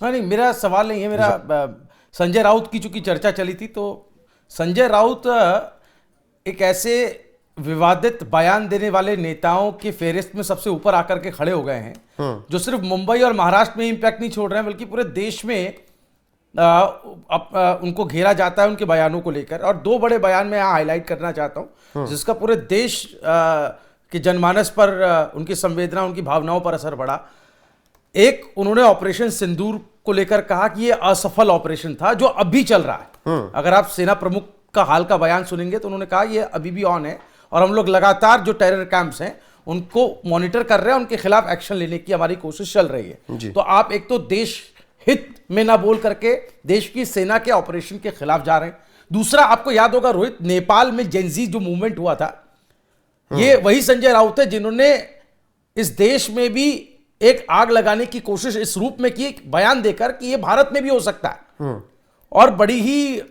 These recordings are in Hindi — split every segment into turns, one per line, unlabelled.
हाँ नहीं, मेरा सवाल नहीं है, मेरा संजय राउत की चूंकि चर्चा चली थी तो संजय राउत एक ऐसे विवादित बयान देने वाले नेताओं की फेहरिस्त में सबसे ऊपर आकर के खड़े हो गए हैं, जो सिर्फ मुंबई और महाराष्ट्र में इम्पैक्ट नहीं छोड़ रहे हैं बल्कि पूरे देश में उनको घेरा जाता है उनके बयानों को लेकर। और दो बड़े बयान मैं यहाँ हाईलाइट करना चाहता हूँ जिसका पूरे देश के जनमानस पर उनकी संवेदना, उनकी भावनाओं पर असर पड़ा। एक, उन्होंने ऑपरेशन सिंदूर को लेकर कहा कि यह असफल ऑपरेशन था जो अभी चल रहा है। अगर आप सेना प्रमुख का हाल का बयान सुनेंगे तो उन्होंने कहा यह अभी भी ऑन है और हम लोग लगातार जो टेरर कैंप्स हैं उनको मॉनिटर कर रहे हैं, उनके खिलाफ एक्शन लेने की हमारी कोशिश चल रही है। तो आप एक तो देश हित में ना बोल करके देश की सेना के ऑपरेशन के खिलाफ जा रहे हैं। दूसरा, आपको याद होगा रोहित, नेपाल में जेनजी जो मूवमेंट हुआ था, ये वही संजय राउत है जिन्होंने इस देश में भी एक आग लगाने की कोशिश इस रूप में की, बयान देकर कि ये भारत में भी हो सकता है। और बड़ी ही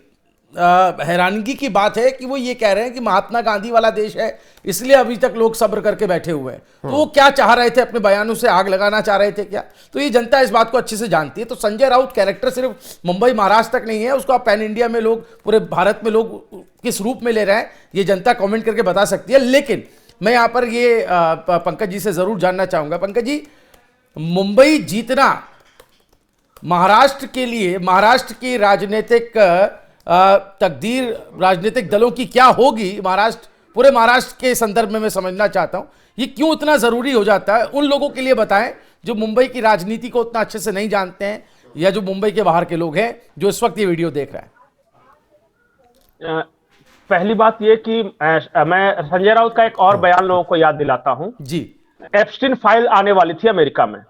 हैरानगी की बात है कि वो ये कह रहे हैं कि महात्मा गांधी वाला देश है इसलिए अभी तक लोग सब्र करके बैठे हुए हैं। तो वो क्या चाह रहे थे, अपने बयानों से आग लगाना चाह रहे थे क्या? तो ये जनता इस बात को अच्छे से जानती है। तो संजय राउत कैरेक्टर सिर्फ मुंबई महाराष्ट्र तक नहीं है, उसको आप पैन इंडिया में लोग, पूरे भारत में लोग किस रूप में ले रहे हैं ये जनता कॉमेंट करके बता सकती है। लेकिन मैं यहाँ पर ये पंकज जी से जरूर जानना चाहूंगा। पंकज जी, मुंबई जीतना महाराष्ट्र के लिए, महाराष्ट्र की राजनीतिक तकदीर राजनीतिक दलों की क्या होगी, महाराष्ट्र, पूरे महाराष्ट्र के संदर्भ में मैं समझना चाहता हूं, ये क्यों इतना जरूरी हो जाता है? उन लोगों के लिए बताएं जो मुंबई की राजनीति को उतना अच्छे से नहीं जानते हैं या जो मुंबई के बाहर के लोग हैं जो इस वक्त ये वीडियो देख रहे हैं।
पहली बात ये कि मैं संजय राउत का एक और बयान लोगों को याद दिलाता हूं
जी।
एप्स्टीन फाइल आने वाली थी अमेरिका में,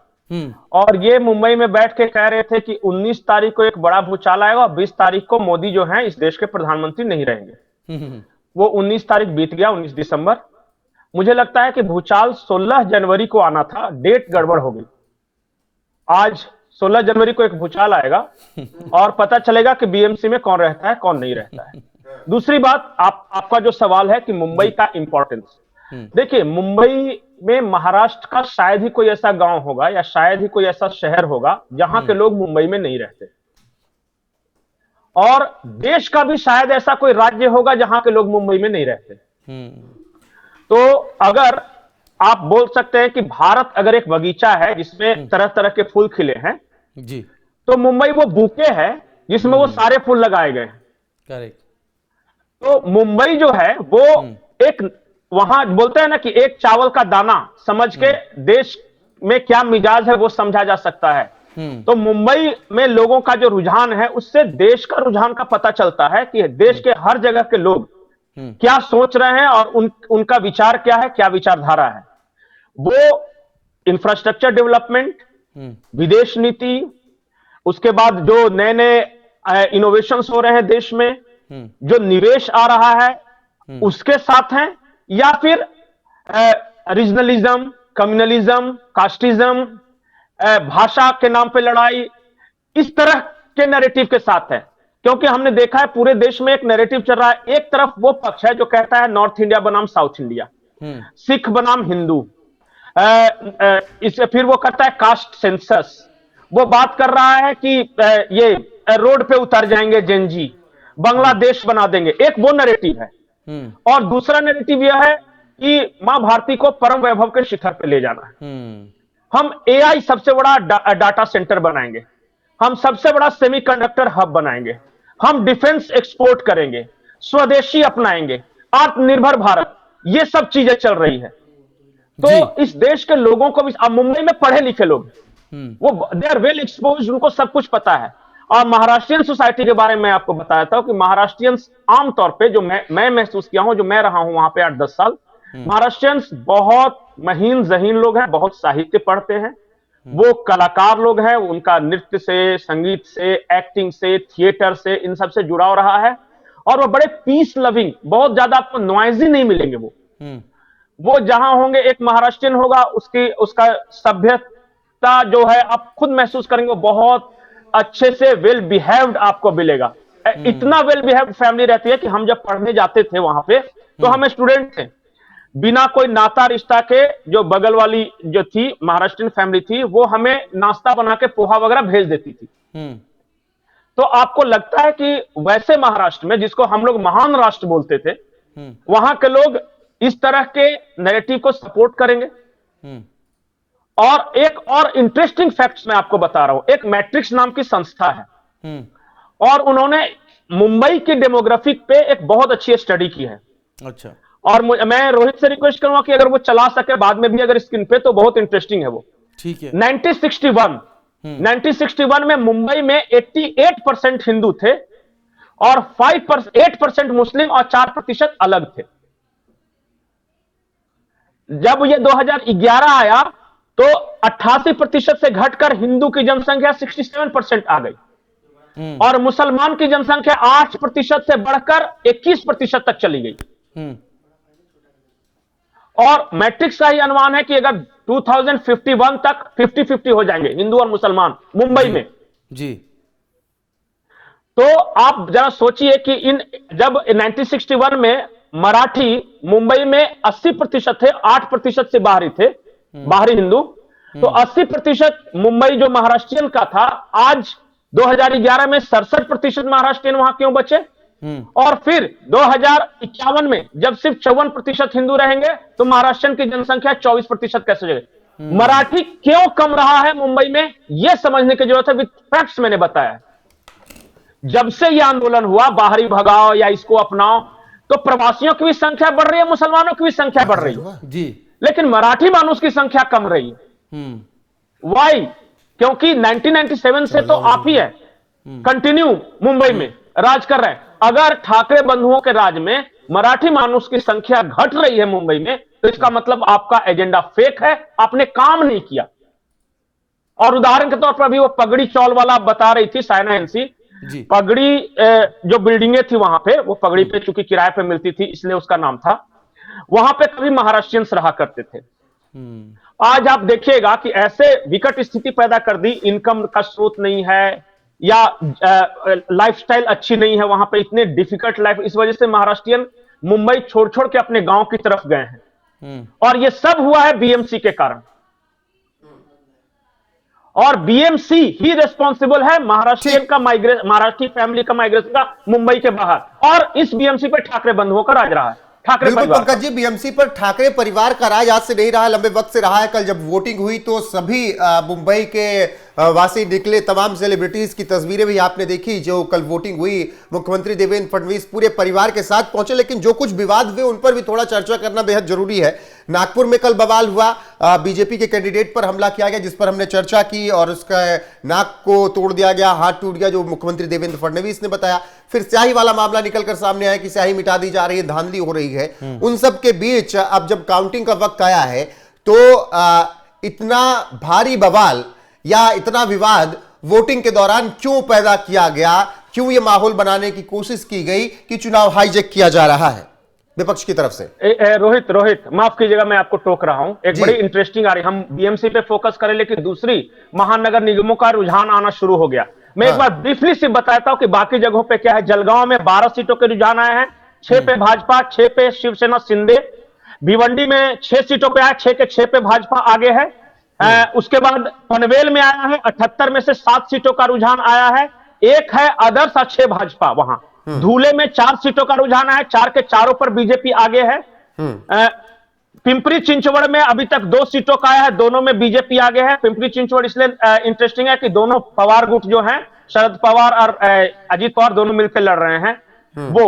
और ये मुंबई में बैठ के कह रहे थे कि 19 तारीख को एक बड़ा भूचाल आएगा और 20 तारीख को मोदी जो हैं इस देश के प्रधानमंत्री नहीं रहेंगे। वो 19 तारीख बीत गया, 19 दिसंबर। मुझे लगता है कि भूचाल 16 जनवरी को आना था, डेट गड़बड़ हो गई। आज 16 जनवरी को एक भूचाल आएगा और पता चलेगा कि बीएमसी में कौन रहता है कौन नहीं रहता है। दूसरी बात, आपका जो सवाल है कि मुंबई का इंपॉर्टेंस, देखिए मुंबई में महाराष्ट्र का शायद ही कोई ऐसा गांव होगा या शायद ही कोई ऐसा शहर होगा जहां के लोग मुंबई में नहीं रहते, और देश का भी शायद ऐसा कोई राज्य होगा जहां के लोग मुंबई में नहीं रहते। तो अगर आप बोल सकते हैं कि भारत अगर एक बगीचा है जिसमें तरह तरह के फूल खिले हैं
जी,
तो मुंबई वो बुके है जिसमें वो सारे फूल लगाए गए हैं।
करेक्ट।
तो मुंबई जो है वो एक, वहां बोलते हैं ना कि एक चावल का दाना समझ के देश में क्या मिजाज है वो समझा जा सकता है। तो मुंबई में लोगों का जो रुझान है उससे देश का रुझान का पता चलता है कि देश के हर जगह के लोग क्या सोच रहे हैं और उनका विचार क्या है, क्या विचारधारा है। वो इंफ्रास्ट्रक्चर डेवलपमेंट, विदेश नीति, उसके बाद जो नए नए इनोवेशंस हो रहे हैं देश में, जो निवेश आ रहा है उसके साथ हैं, या फिर रीजनलिज्म, कम्युनलिज्म, कास्टिज्म, भाषा के नाम पे लड़ाई, इस तरह के नैरेटिव के साथ है। क्योंकि हमने देखा है पूरे देश में एक नैरेटिव चल रहा है। एक तरफ वो पक्ष है जो कहता है नॉर्थ इंडिया बनाम साउथ इंडिया, सिख बनाम हिंदू, इसे फिर वो करता है कास्ट सेंसस, वो बात कर रहा है कि ये रोड पे उतर जाएंगे जेनजी, बांग्लादेश बना देंगे, एक वो नैरेटिव है। और दूसरा नैरेटिव यह है कि मां भारती को परम वैभव के शिखर पे ले जाना है। हम एआई सबसे बड़ा डाटा सेंटर बनाएंगे, हम सबसे बड़ा सेमीकंडक्टर हब बनाएंगे, हम डिफेंस एक्सपोर्ट करेंगे, स्वदेशी अपनाएंगे, आत्मनिर्भर भारत, ये सब चीजें चल रही है। तो इस देश के लोगों को भी, अब मुंबई में पढ़े लिखे लोग, वो दे आर वेल एक्सपोज, उनको सब कुछ पता है। और महाराष्ट्रियन सोसाइटी के बारे में मैं आपको बताया था कि महाराष्ट्रियंस आमतौर पे, जो मैं महसूस किया हूं, जो मैं रहा हूं वहां पे 8-10 साल, महाराष्ट्रियंस बहुत महीन जहीन लोग हैं, बहुत साहित्य पढ़ते हैं, वो कलाकार लोग हैं, उनका नृत्य से, संगीत से, एक्टिंग से, थिएटर से, इन सब से जुड़ाव रहा है। और वो बड़े पीस लविंग, बहुत ज्यादा आपको नॉइजी नहीं मिलेंगे। वो जहां होंगे, एक महाराष्ट्रियन होगा, उसका सभ्यता जो है आप खुद महसूस करेंगे, वो बहुत अच्छे से वेल बिहेव्ड आपको मिलेगा। इतना वेल बिहेव्ड फैमिली रहती है कि हम जब पढ़ने जाते थे वहां पे, तो हम स्टूडेंट थे, बिना कोई नाता रिश्ता के जो बगल वाली जो थी महाराष्ट्रियन फैमिली थी, वो हमें नाश्ता बना के पोहा वगैरह भेज देती थी। तो आपको लगता है कि वैसे महाराष्ट्र में, जिसको हम लोग महान राष्ट्र बोलते थे, वहां के लोग इस तरह के नैरेटिव को सपोर्ट करेंगे? और एक और इंटरेस्टिंग फैक्ट्स मैं आपको बता रहा हूं। एक मैट्रिक्स नाम की संस्था है और उन्होंने मुंबई की डेमोग्राफिक पे एक बहुत अच्छी स्टडी की है।
अच्छा।
और मैं रोहित से रिक्वेस्ट करूंगा कि अगर वो चला सके बाद में भी अगर स्क्रीन पे, तो बहुत इंटरेस्टिंग है वो।
ठीक है।
1961 में मुंबई में 88% हिंदू थे और 8% मुस्लिम और 4% अलग थे। जब ये 2011 आया तो 88% से घटकर हिंदू की जनसंख्या 67% आ गई और मुसलमान की जनसंख्या 8% से बढ़कर 21% तक चली गई। और मैट्रिक्स का ही अनुमान है कि अगर 2051 तक 50-50 हो जाएंगे हिंदू और मुसलमान मुंबई में
जी।
तो आप जरा सोचिए कि जब 1961 में मराठी मुंबई में 80% थे, 8% से बाहरी थे, बाहरी हिंदू। तो 80% मुंबई जो महाराष्ट्रियन का था, आज 2011 में 67% महाराष्ट्रियन वहां क्यों बचे? और फिर 2051 में जब सिर्फ 54% हिंदू रहेंगे तो महाराष्ट्र की जनसंख्या 24% कैसे हो जाएगी? मराठी क्यों कम रहा है मुंबई में, यह समझने की जरूरत है। विद फैक्ट्स मैंने बताया। जब से यह आंदोलन हुआ, बाहरी भगाओ या इसको अपनाओ, तो प्रवासियों की भी संख्या बढ़ रही है, मुसलमानों की भी संख्या बढ़ रही है
जी,
लेकिन मराठी मानुष की संख्या कम रही है। वाई? क्योंकि 1997 से तो आप ही है कंटिन्यू मुंबई में राज कर रहे हैं। अगर ठाकरे बंधुओं के राज में मराठी मानुष की संख्या घट रही है मुंबई में, तो इसका मतलब आपका एजेंडा फेक है, आपने काम नहीं किया। और उदाहरण के तौर पर अभी वो पगड़ी चौल वाला बता रही थी साइना एनसी, पगड़ी जो बिल्डिंगें थी वहां पे, वो पगड़ी पे चूंकि किराए पे मिलती थी इसलिए उसका नाम था, वहां पे कभी महाराष्ट्रियंस रहा करते थे। आज आप देखिएगा कि ऐसे विकट स्थिति पैदा कर दी, इनकम का स्रोत नहीं है या लाइफस्टाइल अच्छी नहीं है वहां पे, इतने डिफिकल्ट लाइफ, इस वजह से महाराष्ट्रियन मुंबई छोड़ छोड़ के अपने गांव की तरफ गए हैं। और ये सब हुआ है बीएमसी के कारण। और बीएमसी ही रिस्पॉन्सिबल है महाराष्ट्रियन का माइग्रेशन, महाराष्ट्री फैमिली का माइग्रेशन का मुंबई के बाहर। और इस बीएमसी पर ठाकरे बंधुओं का राज रहा है।
बिल्कुल पंकज जी, बीएमसी पर ठाकरे परिवार का राज आज से नहीं रहा, लंबे वक्त से रहा है। कल जब वोटिंग हुई तो सभी मुंबई के वासी निकले, तमाम सेलिब्रिटीज की तस्वीरें भी आपने देखी जो कल वोटिंग हुई। मुख्यमंत्री देवेंद्र फडणवीस पूरे परिवार के साथ पहुंचे, लेकिन जो कुछ विवाद हुए उन पर भी थोड़ा चर्चा करना बेहद जरूरी है। नागपुर में कल बवाल हुआ, बीजेपी के कैंडिडेट पर हमला किया गया जिस पर हमने चर्चा की और उसका नाक को तोड़ दिया गया, हाथ टूट गया, जो मुख्यमंत्री देवेंद्र फडणवीस ने बताया। फिर स्याही वाला मामला निकलकर सामने आया कि स्याही मिटा दी जा रही है, धांधली हो रही है। उन सब के बीच अब जब काउंटिंग का वक्त आया है तो इतना भारी बवाल या इतना विवाद वोटिंग के दौरान क्यों पैदा किया गया? क्यों यह माहौल बनाने की कोशिश की गई कि चुनाव हाईजैक किया जा रहा है विपक्ष की तरफ से?
रोहित माफ कीजिएगा, मैं आपको टोक रहा हूं। एक बड़ी इंटरेस्टिंग आ रही, हम बीएमसी पे फोकस करें लेकिन दूसरी महानगर निगमों का रुझान आना शुरू हो गया। मैं एक बार ब्रीफली से बताता हूं कि बाकी जगहों पे क्या है। जलगांव में 12 सीटों के रुझान आए हैं, 6 पे भाजपा, 6 पे शिवसेना शिंदे। भिवंडी में 6 सीटों पे आया, 6 के 6 पे भाजपा आगे है। उसके बाद पनवेल में आया है, 78 में से 7 सीटों का रुझान आया है, 1 है अदर्स और 6 भाजपा। वहां धूले में 4 सीटों का रुझान आया, 4 के चारों पर बीजेपी आगे है। पिंपरी चिंचवड़ में अभी तक 2 सीटों का आया है, दोनों में बीजेपी आगे है। पिंपरी चिंचवड़ इसलिए इंटरेस्टिंग है कि दोनों पवार गुट जो हैं, शरद पवार और अजीत पवार, दोनों मिलकर लड़ रहे हैं वो।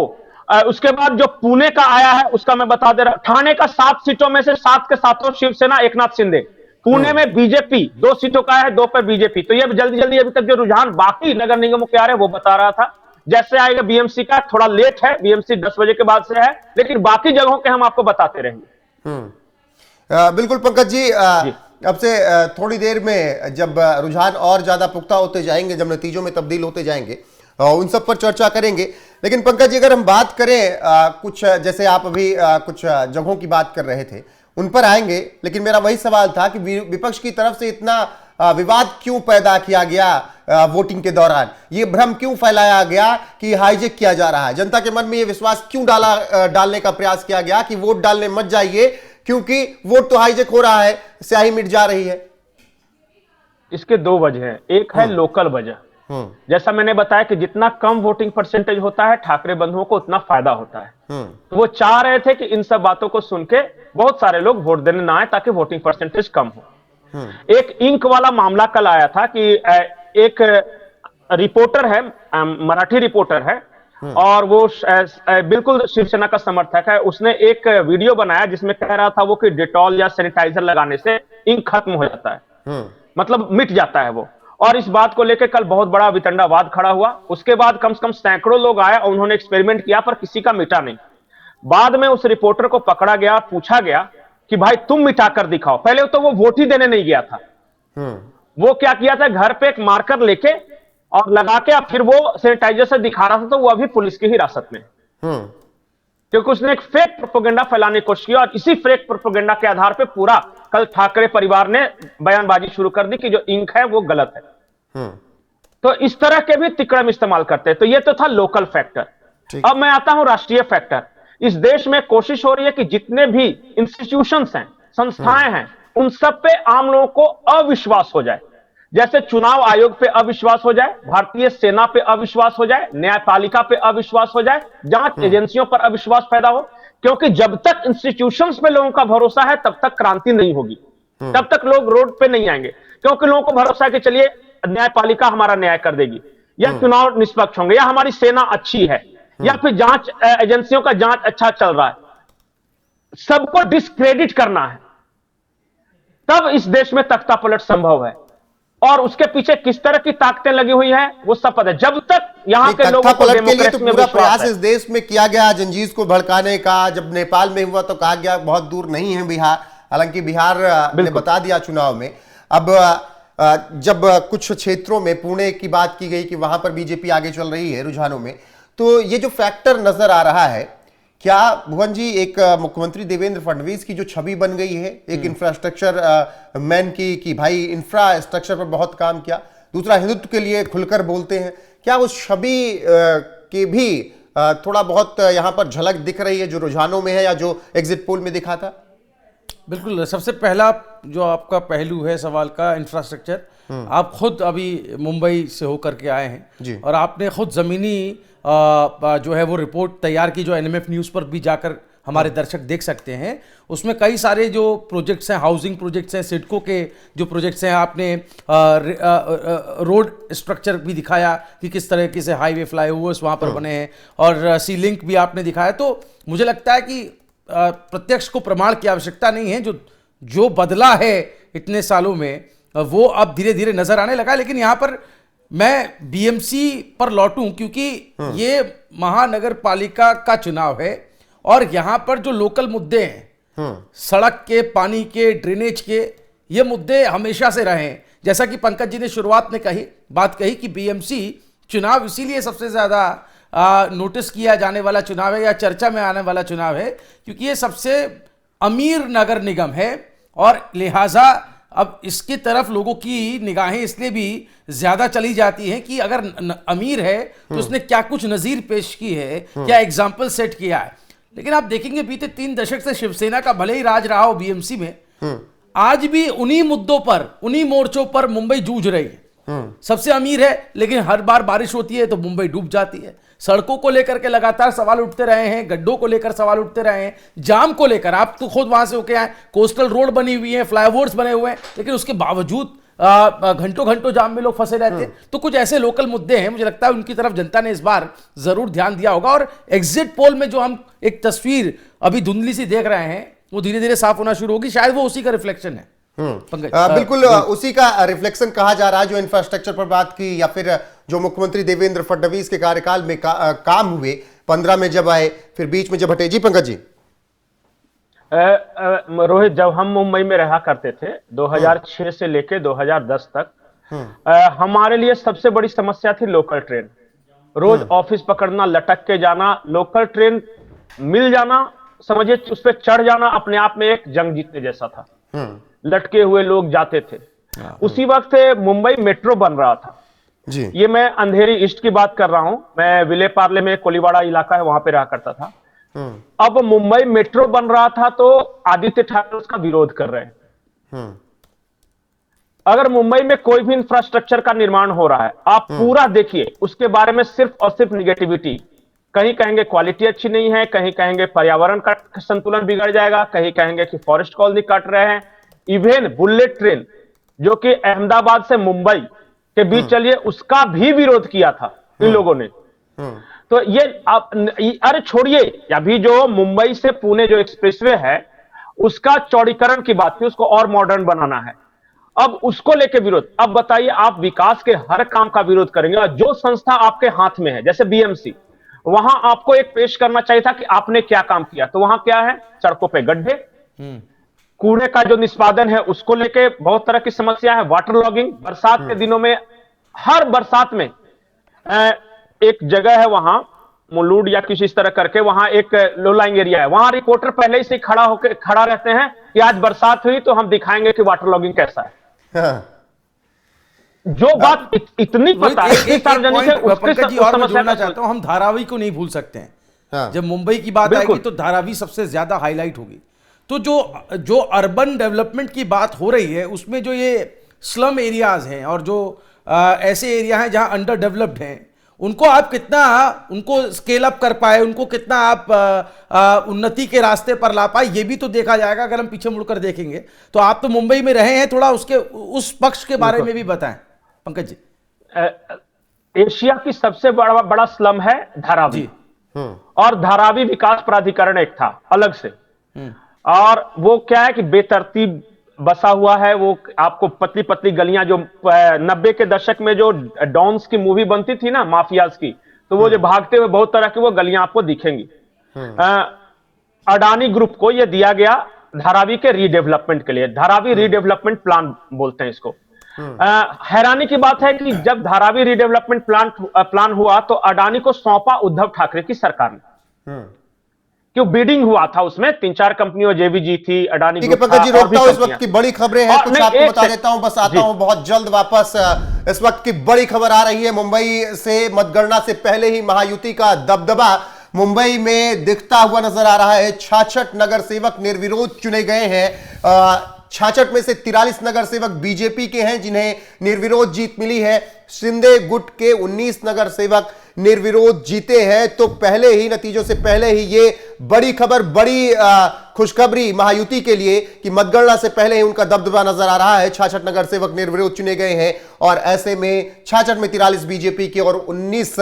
उसके बाद जो पुणे का आया है उसका मैं बता दे रहा। ठाणे का 7 सीटों में से 7 के 7 शिवसेना, एकनाथ शिंदे। पुणे में बीजेपी 2 सीटों का है, 2 पर बीजेपी। तो ये जल्दी जल्दी अभी तक जो रुझान बाकी नगर निगमों के आ रहे हैं वो बता रहा था। जैसे आएगा बीएमसी का, थोड़ा लेट है, बीएमसी 10 बजे के बाद से है, लेकिन बाकी जगहों के हम आपको बताते रहेंगे।
बिल्कुल पंकज जी, अब से थोड़ी देर में जब रुझान और ज्यादा पुख्ता होते जाएंगे, जब नतीजों में तब्दील होते जाएंगे, उन सब पर चर्चा करेंगे। लेकिन पंकज जी, अगर हम बात करें कुछ, जैसे आप अभी कुछ जगहों की बात कर रहे थे, उन पर आएंगे, लेकिन मेरा वही सवाल था कि विपक्ष की तरफ से इतना विवाद क्यों पैदा किया गया वोटिंग के दौरान? ये भ्रम क्यों फैलाया गया कि हाईजैक किया जा रहा है? जनता के मन में ये विश्वास क्यों डालने का प्रयास किया गया कि वोट डालने मत जाइए, क्योंकि वोट तो हाईजेक हो रहा है, स्याही मिट जा रही है?
इसके दो वजह हैं। एक है लोकल वजह, जैसा मैंने बताया कि जितना कम वोटिंग परसेंटेज होता है ठाकरे बंधुओं को उतना फायदा होता है। तो वो चाह रहे थे कि इन सब बातों को सुन के बहुत सारे लोग वोट देने ना आए ताकि वोटिंग परसेंटेज कम हो। एक इंक वाला मामला कल आया था कि एक रिपोर्टर है, मराठी रिपोर्टर है, और वो बिल्कुल शिवसेना का समर्थक है। उसने एक वीडियो बनाया जिसमें कह रहा था वो कि डेटॉल या सैनिटाइजर लगाने से इंक खत्म हो जाता है, मतलब मिट जाता है वो। और इस बात को लेकर कल बहुत बड़ा वितंडावाद खड़ा हुआ। उसके बाद कम से कम सैकड़ों लोग आए और उन्होंने एक्सपेरिमेंट किया, पर किसी का मिटा नहीं। बाद में उस रिपोर्टर को पकड़ा गया, पूछा गया कि भाई तुम मिटा कर दिखाओ। पहले तो वो वोट ही देने नहीं गया था। वो क्या किया था, घर पे एक मार्कर लेके और लगा के फिर वो सैनिटाइजर से दिखा रहा था। तो वो अभी पुलिस की हिरासत में, क्योंकि उसने एक फेक प्रोपेगेंडा फैलाने की कोशिश की। और इसी फेक प्रोपेगेंडा के आधार पे पूरा कल ठाकरे परिवार ने बयानबाजी शुरू कर दी कि जो इंक है वो गलत है। तो इस तरह के भी तिकड़म इस्तेमाल करते हैं। तो ये तो था लोकल फैक्टर। अब मैं आता हूं राष्ट्रीय फैक्टर। इस देश में कोशिश हो रही है कि जितने भी इंस्टीट्यूशंस हैं, संस्थाएं हैं, उन सब पे आम लोगों को अविश्वास हो जाए। जैसे चुनाव आयोग पे अविश्वास हो जाए, भारतीय सेना पे अविश्वास हो जाए, न्यायपालिका पे अविश्वास हो जाए, जांच एजेंसियों पर अविश्वास पैदा हो। क्योंकि जब तक इंस्टीट्यूशंस पे लोगों का भरोसा है तब तक क्रांति नहीं होगी, तब तक लोग रोड पे नहीं आएंगे। क्योंकि लोगों को भरोसा है कि चलिए न्यायपालिका हमारा न्याय कर देगी, या चुनाव निष्पक्ष होंगे, या हमारी सेना अच्छी है, या फिर जांच एजेंसियों का जांच अच्छा चल रहा है। सबको डिस्क्रेडिट करना है, तब इस देश में तख्ता पलट संभव है। और उसके पीछे किस तरह की ताकतें लगी हुई हैं वो सब पता है। जब तक यहां के लोगों को डेमोक्रेसी में
पूरा प्रयास इस देश में किया गया जंजीर को भड़काने का। जब नेपाल में हुआ तो कहा गया बहुत दूर नहीं है बिहार, हालांकि बिहार ने बता दिया चुनाव में। अब जब कुछ क्षेत्रों में पुणे की बात की गई कि वहां पर बीजेपी आगे चल रही है रुझानों में, तो ये जो फैक्टर नजर आ रहा है, क्या भुवन जी एक मुख्यमंत्री देवेंद्र फडणवीस की जो छवि बन गई है एक इंफ्रास्ट्रक्चर मैन की, कि भाई इंफ्रास्ट्रक्चर पर बहुत काम किया, दूसरा हिंदुत्व के लिए खुलकर बोलते हैं, क्या उस छवि के भी थोड़ा बहुत यहां पर झलक दिख रही है जो रुझानों में है या जो एग्जिट पोल में दिखा था?
बिल्कुल। सबसे पहला जो आपका पहलू है सवाल का, इंफ्रास्ट्रक्चर, आप खुद अभी मुंबई से होकर के आए हैं और आपने खुद ज़मीनी जो है वो रिपोर्ट तैयार की, जो एनएमएफ न्यूज़ पर भी जाकर हमारे दर्शक देख सकते हैं। उसमें कई सारे जो प्रोजेक्ट्स हैं, हाउसिंग प्रोजेक्ट्स हैं, सिडको के जो प्रोजेक्ट्स हैं, आपने रोड स्ट्रक्चर भी दिखाया कि किस तरीके से हाईवे फ्लाईओवर्स वहाँ पर बने हैं, और सी लिंक भी आपने दिखाया। तो मुझे लगता है कि प्रत्यक्ष को प्रमाण की आवश्यकता नहीं है। जो बदला है इतने सालों में वो अब धीरे धीरे नजर आने लगा। लेकिन यहाँ पर मैं बीएमसी पर लौटूं, क्योंकि ये महानगर पालिका का चुनाव है और यहाँ पर जो लोकल मुद्दे हैं, सड़क के, पानी के, ड्रेनेज के, ये मुद्दे हमेशा से रहे हैं। जैसा कि पंकज जी ने शुरुआत में बात कही कि बीएमसी चुनाव इसीलिए सबसे ज्यादा नोटिस किया जाने वाला चुनाव है या चर्चा में आने वाला चुनाव है क्योंकि ये सबसे अमीर नगर निगम है, और लिहाजा अब इसकी तरफ लोगों की निगाहें इसलिए भी ज्यादा चली जाती हैं कि अगर अमीर है तो उसने क्या कुछ नजीर पेश की है, क्या एग्जाम्पल सेट किया है। लेकिन आप देखेंगे बीते 3 दशक से शिवसेना का भले ही राज रहा हो बीएमसी में, आज भी उन्हीं मुद्दों पर, उन्हीं मोर्चों पर मुंबई जूझ रही है। सबसे अमीर है, लेकिन हर बार बारिश होती है तो मुंबई डूब जाती है। सड़कों को लेकर के लगातार सवाल उठते रहे हैं, गड्ढों को लेकर सवाल उठते रहे हैं, जाम को लेकर, आप तो खुद वहां से होके आए, कोस्टल रोड बनी हुई है, फ्लाईओवर्स बने हुए हैं, लेकिन उसके बावजूद घंटों घंटों जाम में लोग फंसे रहते हैं। तो कुछ ऐसे लोकल मुद्दे हैं, मुझे लगता है उनकी तरफ जनता ने इस बार जरूर ध्यान दिया होगा। और एग्जिट पोल में जो हम एक तस्वीर अभी धुंधली सी देख रहे हैं वो धीरे धीरे साफ होना शुरू होगी, शायद वो उसी का रिफ्लेक्शन है।
बिल्कुल उसी का रिफ्लेक्शन कहा जा रहा है। जो इंफ्रास्ट्रक्चर पर बात की या फिर जो मुख्यमंत्री देवेंद्र फडणवीस के कार्यकाल में काम हुए, 15 में जब आए, फिर बीच में जब हटे। जी पंकज जी।
रोहित, जब हम मुंबई में रहा करते थे 2006 से लेके 2010 तक, हमारे लिए सबसे बड़ी समस्या थी लोकल ट्रेन। रोज ऑफिस पकड़ना, लटक के जाना, लोकल ट्रेन मिल जाना, समझिए उस पर चढ़ जाना अपने आप में एक जंग जीतने जैसा था। लटके हुए लोग जाते थे। उसी वक्त मुंबई मेट्रो बन रहा था
जी।
ये मैं अंधेरी ईस्ट की बात कर रहा हूं। मैं विले पार्ले में कोलीवाड़ा इलाका है वहां पे रहा करता था। अब मुंबई मेट्रो बन रहा था तो आदित्य ठाकरे उसका विरोध कर रहे हैं। अगर मुंबई में कोई भी इंफ्रास्ट्रक्चर का निर्माण हो रहा है, आप पूरा देखिए, उसके बारे में सिर्फ और सिर्फ निगेटिविटी। कहीं कहेंगे क्वालिटी अच्छी नहीं है, कहीं कहेंगे पर्यावरण का संतुलन बिगड़ जाएगा, कहीं कहेंगे कि फॉरेस्ट कॉलोनी काट रहे हैं। इवन बुलेट ट्रेन जो कि अहमदाबाद से मुंबई के बीच चलिए, उसका भी विरोध किया था इन लोगों ने। तो ये आप अरे छोड़िए, अभी जो मुंबई से पुणे जो एक्सप्रेसवे है उसका चौड़ीकरण की बात थी, उसको और मॉडर्न बनाना है। अब उसको लेके विरोध। अब बताइए, आप विकास के हर काम का विरोध करेंगे और जो संस्था आपके हाथ में है जैसे बीएमसी, वहां आपको एक पेश करना चाहिए था कि आपने क्या काम किया। तो वहां क्या है, सड़कों पे गड्ढे, कूड़े का जो निष्पादन है उसको लेके बहुत तरह की समस्या है, वाटर लॉगिंग। बरसात के दिनों में, हर बरसात में एक जगह है वहां मुलूड या किसी इस तरह करके, वहां एक लो लाइंग एरिया है, वहां रिपोर्टर पहले ही से खड़ा रहते हैं कि आज बरसात हुई तो हम दिखाएंगे कि वाटर लॉगिंग कैसा है। जो बात इतनी पता है, सार्वजनिक है,
पंकज जी और मैं जोड़ना चाहता हूं, हम धारावी को नहीं भूल सकते हैं। जब मुंबई की बात आएगी तो धारावी सबसे ज्यादा हाईलाइट होगी। तो जो अर्बन डेवलपमेंट की बात हो रही है उसमें जो ये स्लम एरियाज हैं और जो ऐसे एरिया हैं जहां अंडर डेवलप्ड हैं, उनको आप कितना उनको स्केल अप कर पाए, उनको कितना आप उन्नति के रास्ते पर ला पाए, ये भी तो देखा जाएगा। अगर हम पीछे मुड़कर देखेंगे तो आप तो मुंबई में रहे हैं, थोड़ा उसके उस पक्ष के बारे में भी बताएं पंकज जी।
एशिया की सबसे बड़ा स्लम है धारावी, और धारावी विकास प्राधिकरण एक था अलग से, और वो क्या है कि बेतरतीब बसा हुआ है। वो आपको पतली पतली गलियां, जो 90 के दशक में जो डॉन्स की मूवी बनती थी ना, माफियाज की, तो वो जो भागते हुए बहुत तरह की वो गलियां आपको दिखेंगी। अडानी ग्रुप को ये दिया गया धारावी के रीडेवलपमेंट के लिए, धारावी रीडेवलपमेंट प्लान बोलते हैं इसको। हैरानी की बात है कि जब धारावी रीडेवलपमेंट प्लान हुआ तो अडानी को सौंपा उद्धव ठाकरे की सरकार ने, क्यों बिडिंग हुआ था उसमें, 3-4 कंपनियों, जेवीजी थी, अडानी
ठीक है पंकज जी, रोकता हूं, इस वक्त की बड़ी खबरें हैं, कुछ आपको बता देता हूं, बस आता हूं बहुत जल्द वापस। इस वक्त की बड़ी खबर आ रही है मुंबई से। मतगणना से पहले ही महायुति का दबदबा मुंबई में दिखता हुआ नजर आ रहा है। 66 नगर सेवक निर्विरोध चुने गए हैं। 66 में से 43 नगर सेवक बीजेपी के हैं जिन्हें निर्विरोध जीत मिली है। शिंदे गुट के 19 नगर सेवक निर्विरोध जीते हैं। तो पहले ही, नतीजों से पहले ही ये बड़ी खबर, बड़ी खुशखबरी महायुति के लिए कि मतगणना से पहले ही उनका दबदबा नजर आ रहा है। 66 नगर सेवक निर्विरोध चुने गए हैं और ऐसे में 66 में 43 बीजेपी के और 19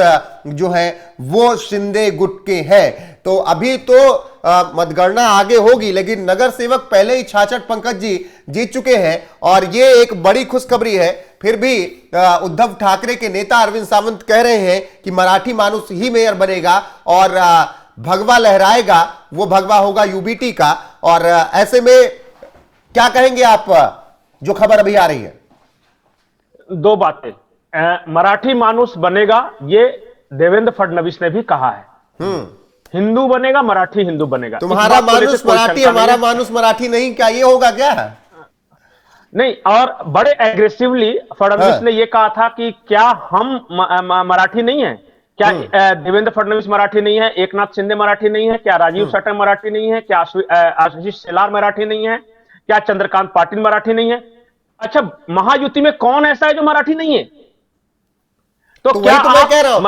जो है वो शिंदे गुट के हैं। तो अभी तो मतगणना आगे होगी, लेकिन नगर सेवक पहले ही 66 पंकज जी जीत चुके हैं और ये एक बड़ी खुशखबरी है। फिर भी उद्धव ठाकरे के नेता अरविंद सावंत कह रहे हैं कि मराठी मानुस ही मेयर बनेगा और भगवा लहराएगा, वो भगवा होगा यूबीटी का। और ऐसे में क्या कहेंगे आप, जो खबर अभी आ रही है?
दो बातें, मराठी मानुस बनेगा ये देवेंद्र फडणवीस ने भी कहा है। हिंदू बनेगा, मराठी हिंदू बनेगा।
तुम्हारा मानुस मराठी, हमारा मानुस मराठी नहीं, क्या ये होगा क्या?
नहीं, और बड़े एग्रेसिवली फडणवीस ने यह कहा था कि क्या हम मराठी नहीं है, क्या देवेंद्र फडणवीस मराठी नहीं है, एकनाथ शिंदे मराठी नहीं है, क्या राजीव सटम मराठी नहीं है, क्या आशीष शेलार मराठी नहीं है, क्या चंद्रकांत पाटिल मराठी नहीं है? अच्छा, महायुति में कौन ऐसा है जो मराठी नहीं है?
तो क्या तो मैं कह रहा हूं,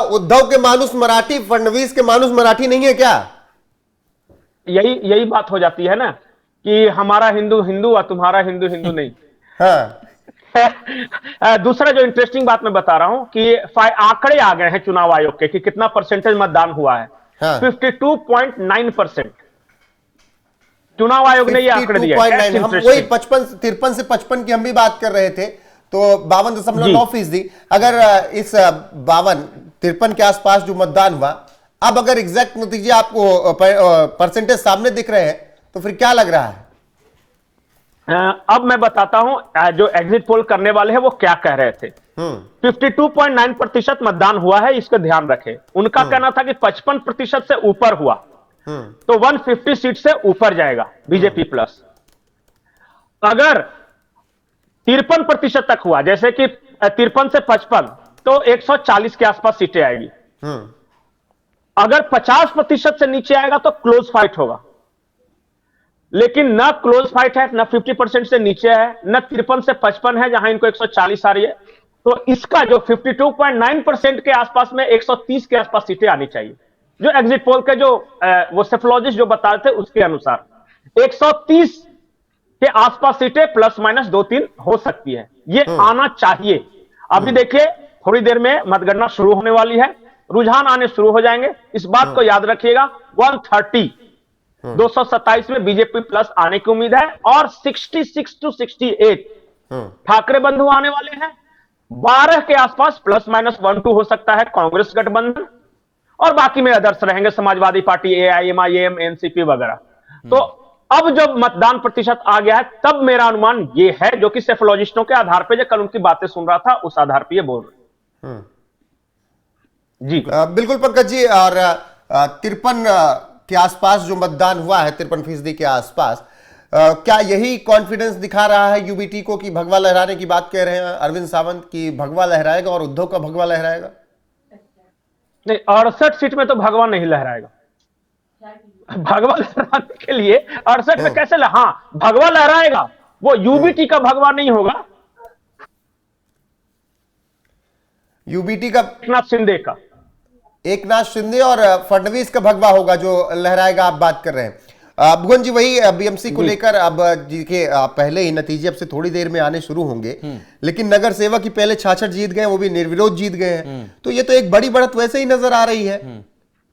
उद्धव के मानुस मराठी, फडणवीस के मानुस मराठी नहीं है क्या?
यही बात हो जाती है ना कि हमारा हिंदू हिंदू और तुम्हारा हिंदू हिंदू नहीं। हाँ। दूसरा जो इंटरेस्टिंग बात मैं बता रहा हूं कि आंकड़े आ गए हैं चुनाव आयोग के कि कितना परसेंटेज मतदान हुआ है। हाँ। 52.9%। चुनाव आयोग ने ये आंकड़े दिए।
हम वही 53 से 55 की हम भी बात कर रहे थे, तो 52.9%। अगर इस 53 के आसपास जो मतदान हुआ, अब अगर एग्जैक्ट नतीजे आपको परसेंटेज सामने दिख रहे हैं तो फिर क्या लग रहा है?
अब मैं बताता हूं जो एग्जिट पोल करने वाले हैं वो क्या कह रहे थे। 52.9% मतदान हुआ है, इसका ध्यान रखें। उनका कहना था कि 55% से ऊपर हुआ तो 150 सीट से ऊपर जाएगा बीजेपी प्लस। अगर 53% तक हुआ, जैसे कि 53 से 55, तो 140 के आसपास सीटें आएगी। अगर 50% से नीचे आएगा तो क्लोज फाइट होगा, लेकिन ना क्लोज फाइट है, ना 50% से नीचे है, ना 53 से 55 है जहां इनको 140 आ रही है। तो इसका जो 52.9% के आसपास में 130 के आसपास सीटें आनी चाहिए, जो एग्जिट पोल के जो वो सेफोलॉजिस्ट जो बता रहे थे उसके अनुसार 130 के आसपास सीटें प्लस माइनस 2-3 हो सकती है, ये आना चाहिए। अभी देखिए थोड़ी देर में मतगणना शुरू होने वाली है, रुझान आने शुरू हो जाएंगे। इस बात को याद रखिएगा, 130 227 में बीजेपी प्लस आने की उम्मीद है, और 66 to 68 ठाकरे बंधु आने वाले हैं। 12 के आसपास प्लस माइनस 1-2 हो सकता है कांग्रेस गठबंधन, और बाकी में अदर्स रहेंगे, समाजवादी पार्टी, AIMIM, एनसीपी वगैरह। तो अब जब मतदान प्रतिशत आ गया है, तब मेरा अनुमान ये है, जो कि सेफोलॉजिस्टों के आधार पर, जो कल उनकी बातें सुन रहा था उस आधार पर ये बोल रहे जी।
बिल्कुल पंकज जी, और 53 के आसपास जो मतदान हुआ है, 53% के आसपास, क्या यही कॉन्फिडेंस दिखा रहा है यूबीटी को कि भगवा लहराने की बात कह रहे हैं अरविंद सावंत की, भगवा लहराएगा और उद्धव का भगवा लहराएगा?
नहीं, 68 सीट में तो भगवा नहीं लहराएगा। भगवा लहराने के लिए 68 में कैसे भगवा लहराएगा, वो यूबीटी का भगवा नहीं होगा,
यूबीटी का
एकनाथ शिंदे का,
और फडणवीस का भगवा होगा जो लहराएगा, आप बात कर रहे हैं। भुवन जी, वही बीएमसी को लेकर अब जी के पहले ही नतीजे अब से थोड़ी देर में आने शुरू होंगे, लेकिन नगर सेवक ही पहले 66 जीत गए, वो भी निर्विरोध जीत गए हैं, तो ये तो एक बड़ी बढ़त वैसे ही नजर आ रही है।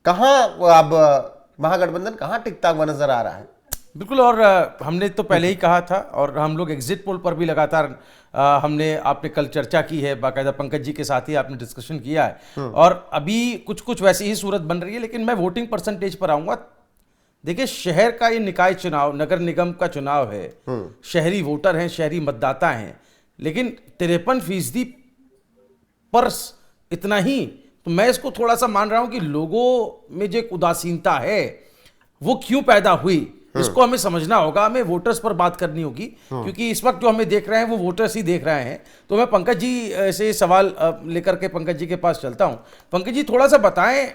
कहां अब महागठबंधन कहां टिकता हुआ नजर आ रहा है?
बिल्कुल, और हमने तो पहले ही कहा था, और हम लोग एग्जिट पोल पर भी लगातार आपने कल चर्चा की है, बाकायदा पंकज जी के साथ ही आपने डिस्कशन किया है, और अभी कुछ वैसी ही सूरत बन रही है। लेकिन मैं वोटिंग परसेंटेज पर आऊंगा। देखिए, शहर का ये निकाय चुनाव, नगर निगम का चुनाव है, शहरी वोटर हैं, शहरी मतदाता हैं, लेकिन 53% पर इतना ही, तो मैं इसको थोड़ा सा मान रहा हूं कि लोगों में जो एक उदासीनता है वो क्यों पैदा हुई, इसको हमें समझना होगा, हमें वोटर्स पर बात करनी होगी, क्योंकि इस वक्त जो हमें देख रहे हैं वो वोटर्स ही देख रहे हैं। तो मैं पंकज जी से सवाल लेकर के पंकज जी के पास चलता हूं। पंकज जी, थोड़ा सा बताएं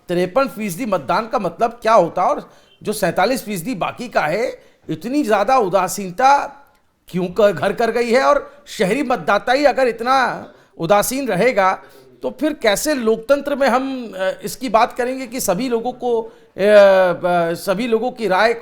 53% मतदान का मतलब क्या होता है, और जो 47% बाकी का है, इतनी ज्यादा उदासीनता क्यों घर कर गई है, और शहरी मतदाता ही अगर इतना उदासीन रहेगा तो फिर कैसे लोकतंत्र में हम इसकी बात करेंगे कि सभी लोगों की राय